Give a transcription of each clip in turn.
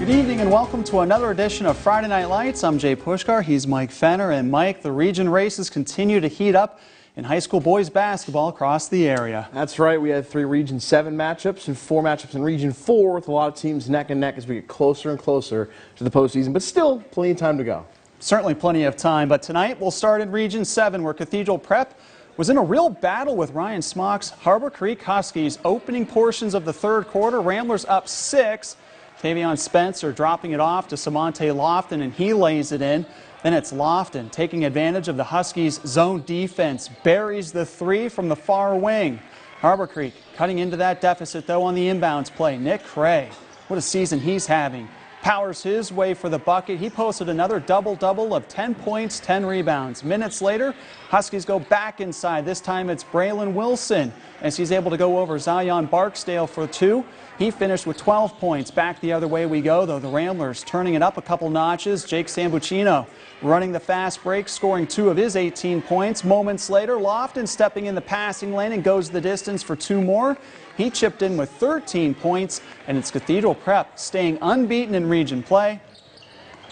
Good evening and welcome to another edition of Friday Night Lights. I'm Jay Pushkar. He's Mike Fenner. And Mike, the region races continue to heat up in high school boys basketball across the area. That's right. We had 3 Region 7 matchups and 4 matchups in Region 4 with a lot of teams neck and neck as we get closer and closer to the postseason, but still plenty of time to go. Certainly plenty of time, but tonight we'll start in Region 7 where Cathedral Prep was in a real battle with Ryan Smock's Harbor Creek Huskies. Opening portions of the third quarter, Ramblers up 6. Tavion Spencer dropping it off to Samonte Lofton, and he lays it in. Then it's Lofton taking advantage of the Huskies' zone defense, buries the 3 from the far wing. Harbor Creek cutting into that deficit, though, on the inbounds play. Nick Cray, what a season he's having. Powers his way for the bucket. He posted another double-double of 10 points, 10 rebounds. Minutes later, Huskies go back inside. This time it's Braylon Wilson as he's able to go over Zion Barksdale for 2. He finished with 12 points. Back the other way we go, though. The Ramblers turning it up a couple notches. Jake Sambucino running the fast break, scoring 2 of his 18 points. Moments later, Lofton stepping in the passing lane and goes the distance for 2 more. He chipped in with 13 points, and it's Cathedral Prep staying unbeaten in region play.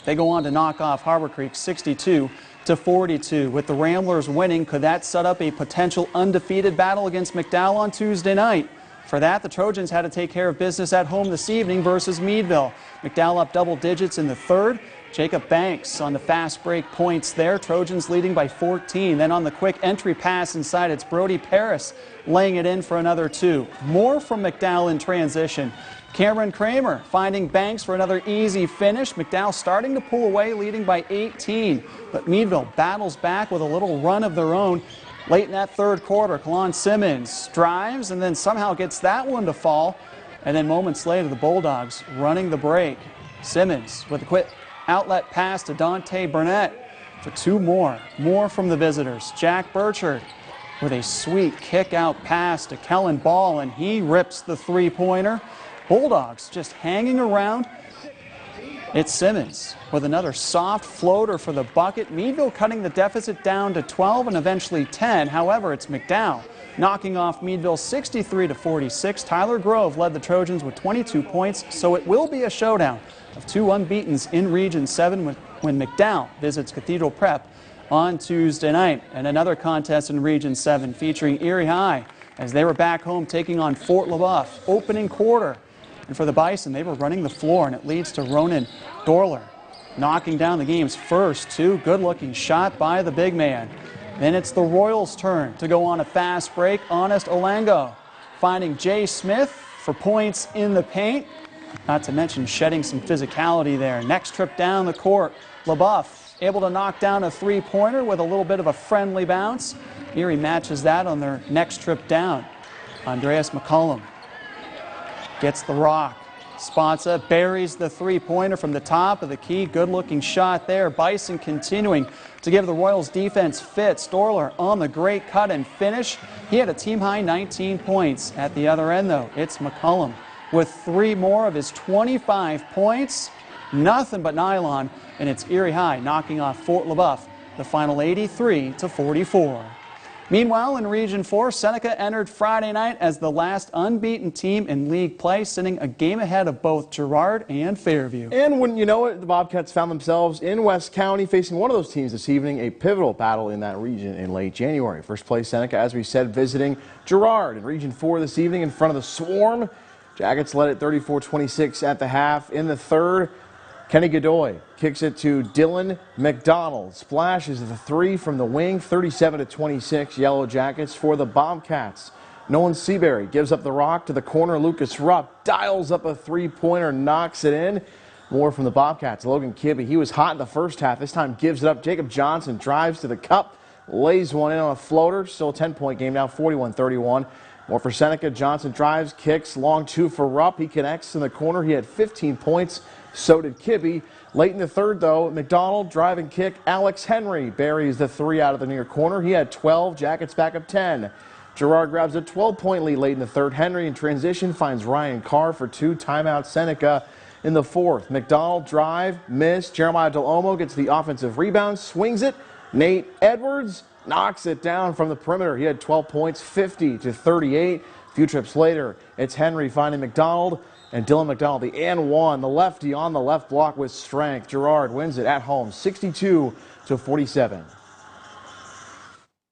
They go on to knock off Harbor Creek 62-42. With the Ramblers winning, could that set up a potential undefeated battle against McDowell on Tuesday night? For that, the Trojans had to take care of business at home this evening versus Meadville. McDowell up double digits in the third. Jacob Banks on the fast break points there. Trojans leading by 14. Then on the quick entry pass inside, it's Brody Paris laying it in for another 2. More from McDowell in transition. Cameron Kramer finding Banks for another easy finish. McDowell starting to pull away, leading by 18. But Meadville battles back with a little run of their own. Late in that third quarter, Kalon Simmons drives and then somehow gets that one to fall. And then moments later, the Bulldogs running the break. Simmons with a quick outlet pass to Dante Burnett for 2 more. More from the visitors. Jack Burchard with a sweet kick out pass to Kellen Ball, and he rips the 3-pointer. Bulldogs just hanging around. It's Simmons with another soft floater for the bucket. Meadville cutting the deficit down to 12 and eventually 10. However, it's McDowell knocking off Meadville 63-46. Tyler Grove led the Trojans with 22 points, so it will be a showdown of 2 unbeatens in Region 7 when McDowell visits Cathedral Prep on Tuesday night. And another contest in Region 7 featuring Erie High as they were back home taking on Fort LaBeouf. Opening quarter. And for the Bison, they were running the floor, and it leads to Ronan Dorler knocking down the game's first 2. Good-looking shot by the big man. Then it's the Royals' turn to go on a fast break. Honest Olango finding Jay Smith for points in the paint. Not to mention shedding some physicality there. Next trip down the court, LaBeouf able to knock down a 3-pointer with a little bit of a friendly bounce. Erie matches that on their next trip down. Andreas McCullum gets the rock. Sponsa buries the 3-pointer from the top of the key. Good-looking shot there. Bison continuing to give the Royals defense fits. Dorler on the great cut and finish. He had a team-high 19 points. At the other end, though, it's McCullum with 3 more of his 25 points. Nothing but nylon, and it's Erie High knocking off Fort LaBeouf, the final 83-44. Meanwhile, in Region 4, Seneca entered Friday night as the last unbeaten team in league play, sitting a game ahead of both Girard and Fairview. And wouldn't you know it, the Bobcats found themselves in West County facing one of those teams this evening, a pivotal battle in that region in late January. First place Seneca, as we said, visiting Girard in Region 4 this evening in front of the Swarm. Jackets led at 34-26 at the half. In the third, Kenny Godoy kicks it to Dylan McDonald. Splashes the 3 from the wing, 37-26 Yellow Jackets for the Bobcats. Nolan Seabury gives up the rock to the corner. Lucas Rupp dials up a 3-pointer, knocks it in. More from the Bobcats. Logan Kibbe, he was hot in the first half. This time gives it up. Jacob Johnson drives to the cup, lays one in on a floater. Still a 10-point game now, 41-31. More for Seneca. Johnson drives, kicks, long 2 for Rupp. He connects in the corner. He had 15 points. So did Kibbe. Late in the third, though, McDonald drive and kick. Alex Henry buries the 3 out of the near corner. He had 12. Jackets back up 10. Girard grabs a 12-point lead late in the third. Henry in transition finds Ryan Carr for 2. Timeout Seneca in the fourth. McDonald drive, miss. Jeremiah Del Olmo gets the offensive rebound, swings it. Nate Edwards knocks it down from the perimeter. He had 12 points, 50-38. A few trips later, it's Henry finding McDonald, and Dylan McDonald, the and one, the lefty on the left block with strength. Girard wins it at home, 62-47.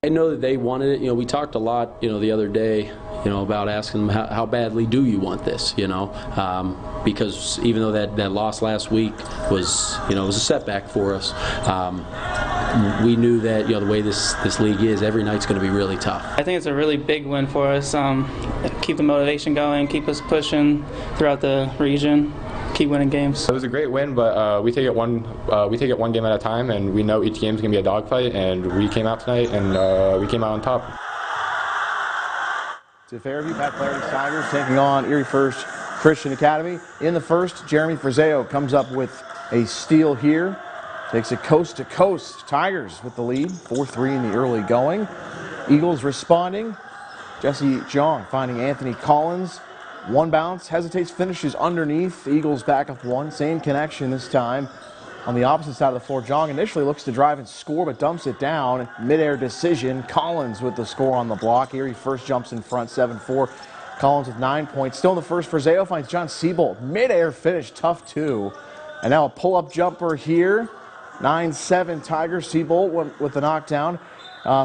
I know that they wanted it. We talked a lot, the other day, about asking them how badly do you want this, because even though that loss last week was, it was a setback for us, we knew that, the way this league is, every night's going to be really tough. I think it's a really big win for us. Keep the motivation going, keep us pushing throughout the region. Keep winning games. It was a great win, but we take it one game at a time, and we know each game is going to be a dogfight. And we came out tonight, and we came out on top. To Fairview, Pat Flaherty's Tigers taking on Erie First Christian Academy. In the first, Jeremy Frazeo comes up with a steal here. Takes it coast to coast. Tigers with the lead, 4-3 in the early going. Eagles responding. Jesse Jong finding Anthony Collins. One bounce, hesitates, finishes underneath. Eagles back up one. Same connection this time. On the opposite side of the floor, Jong initially looks to drive and score, but dumps it down. Mid-air decision. Collins with the score on the block. Erie First jumps in front, 7-4. Collins with 9 points. Still in the first, Frazeo finds John Siebold. Mid-air finish, tough too. And now a pull-up jumper here. 9-7 Tigers. Siebold with the knockdown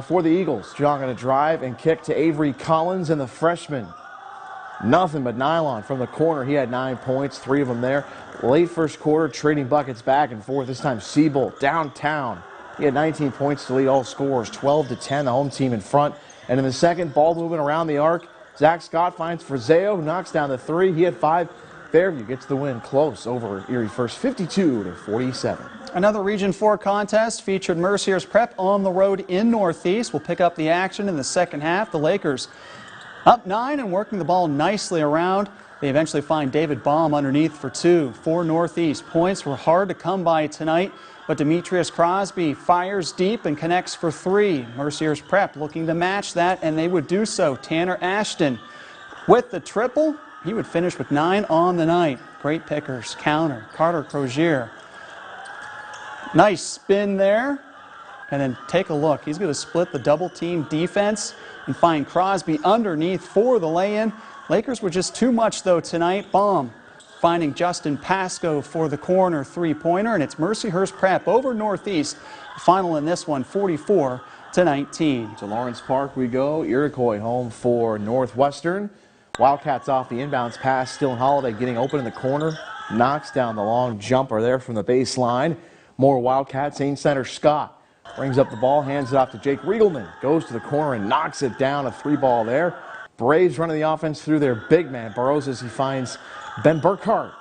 for the Eagles. Jong going to drive and kick to Avery Collins and the freshman. Nothing but nylon from the corner. He had 9 points, 3 of them there. Late first quarter, trading buckets back and forth. This time Siebold downtown. He had 19 points to lead all scorers, 12-10, the home team in front. And in the second, ball moving around the arc. Zach Scott finds Frazeo, who knocks down the 3. He had 5. Fairview gets the win close over Erie First, 52-47. Another Region 4 contest featured Mercier's Prep on the road in Northeast. We'll pick up the action in the second half. The Lakers up 9 and working the ball nicely around. They eventually find David Baum underneath for 2 for Northeast. Points were hard to come by tonight, but Demetrius Crosby fires deep and connects for 3. Mercier's Prep looking to match that, and they would do so. Tanner Ashton with the triple. He would finish with 9 on the night. Great pickers. Counter. Carter Crozier. Nice spin there. And then take a look. He's going to split the double team defense and find Crosby underneath for the lay-in. Lakers were just too much though tonight. Baum finding Justin Pasco for the corner 3-pointer, and it's Mercyhurst Prep over Northeast. Final in this one, 44-19. To Lawrence Park we go. Iroquois home for Northwestern. Wildcats off the inbounds pass. Still Holiday getting open in the corner. Knocks down the long jumper there from the baseline. More Wildcats. Ainsteiner Scott brings up the ball, hands it off to Jake Riegelman. Goes to the corner and knocks it down. A 3-ball there. Braves running the offense through their big man. Burrows as he finds Ben Burkhart.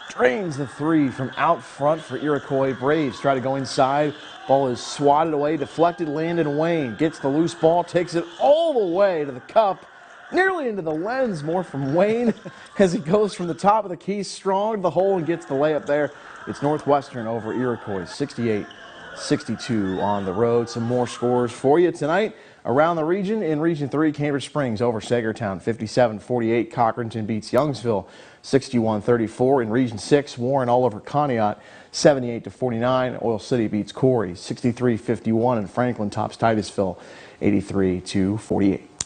Drains the 3 from out front for Iroquois. Braves try to go inside. Ball is swatted away, deflected. Landon Wayne gets the loose ball, takes it all the way to the cup. Nearly into the lens, more from Wayne as he goes from the top of the key strong to the hole and gets the layup there. It's Northwestern over Iroquois, 68-62 on the road. Some more scores for you tonight. Around the region, in Region 3, Cambridge Springs over Sagertown, 57-48. Cochranton beats Youngsville, 61-34. In Region 6, Warren all over Conneaut, 78-49. Oil City beats Corey, 63-51. And Franklin tops Titusville, 83-48.